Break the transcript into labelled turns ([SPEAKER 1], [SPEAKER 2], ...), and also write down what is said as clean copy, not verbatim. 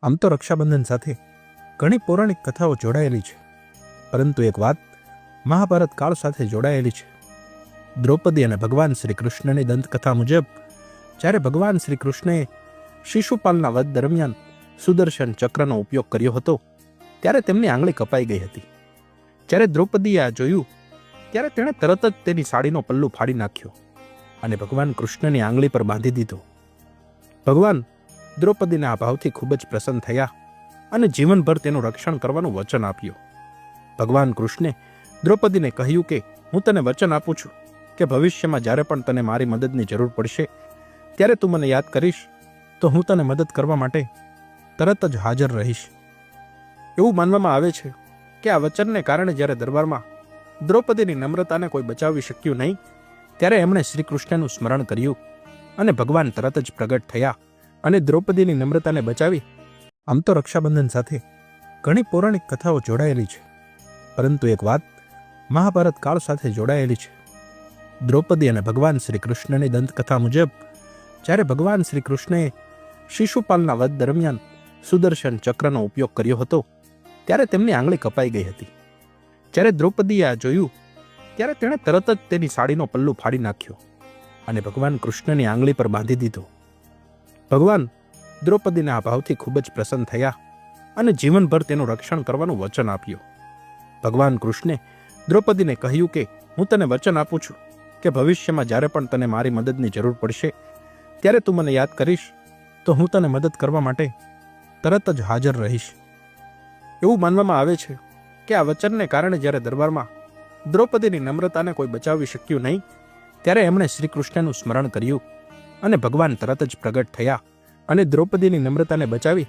[SPEAKER 1] આમ તો રક્ષાબંધન સાથે ઘણી પૌરાણિક કથાઓ જોડાયેલી છે, પરંતુ એક વાત મહાભારત કાળ સાથે જોડાયેલી છે. દ્રૌપદી અને ભગવાન શ્રી કૃષ્ણની દંતકથા મુજબ જ્યારે ભગવાન શ્રી કૃષ્ણએ શિશુપાલના વધ દરમિયાન સુદર્શન ચક્રનો ઉપયોગ કર્યો હતો ત્યારે તેમની આંગળી કપાઈ ગઈ હતી. જ્યારે દ્રૌપદીએ આ જોયું ત્યારે તેણે તરત જ તેની સાડીનો પલ્લુ ફાડી નાખ્યો અને ભગવાન કૃષ્ણની આંગળી પર બાંધી દીધો. ભગવાન દ્રૌપદીના આ ભાવથી ખૂબ જ પ્રસન્ન થયા અને જીવનભર તેનું રક્ષણ કરવાનું વચન આપ્યું. ભગવાન કૃષ્ણે દ્રૌપદીને કહ્યું કે હું તને વચન આપું છું કે ભવિષ્યમાં જ્યારે પણ તને મારી મદદની જરૂર પડશે ત્યારે તું મને યાદ કરીશ તો હું તને મદદ કરવા માટે તરત જ હાજર રહીશ. એવું માનવામાં આવે છે કે આ વચનને કારણે જ્યારે દરબારમાં દ્રૌપદીની નમ્રતાને કોઈ બચાવી શક્યું નહીં ત્યારે એમણે શ્રી કૃષ્ણનું સ્મરણ કર્યું અને ભગવાન તરત જ પ્રગટ થયા અને દ્રૌપદીની નમ્રતાને બચાવી. આમ તો રક્ષાબંધન સાથે ઘણી પૌરાણિક કથાઓ જોડાયેલી છે, પરંતુ એક વાત મહાભારત કાળ સાથે જોડાયેલી છે. દ્રૌપદી અને ભગવાન શ્રી કૃષ્ણની દંતકથા મુજબ જ્યારે ભગવાન શ્રી કૃષ્ણએ શિશુપાલના વધ દરમિયાન સુદર્શન ચક્રનો ઉપયોગ કર્યો હતો ત્યારે તેમની આંગળી કપાઈ ગઈ હતી. જ્યારે દ્રૌપદીએ આ જોયું ત્યારે તેણે તરત જ તેની સાડીનો પલ્લુ ફાડી નાખ્યો અને ભગવાન કૃષ્ણની આંગળી પર બાંધી દીધો. ભગવાન દ્રૌપદીના આ ભાવથી ખૂબ જ પ્રસન્ન થયા અને જીવનભર તેનું રક્ષણ કરવાનું વચન આપ્યું. ભગવાન કૃષ્ણે દ્રૌપદીને કહ્યું કે હું તને વચન આપું છું કે ભવિષ્યમાં જ્યારે પણ તને મારી મદદની જરૂર પડશે ત્યારે તું મને યાદ કરીશ તો હું તને મદદ કરવા માટે તરત જ હાજર રહીશ. એવું માનવામાં આવે છે કે આ વચનને કારણે જ્યારે દરબારમાં દ્રૌપદીની નમ્રતાને કોઈ બચાવી શક્યું નહીં ત્યારે એમણે શ્રી કૃષ્ણનું સ્મરણ કર્યું અને ભગવાન તરત જ પ્રગટ થયા અને દ્રૌપદીની નમ્રતાને બચાવી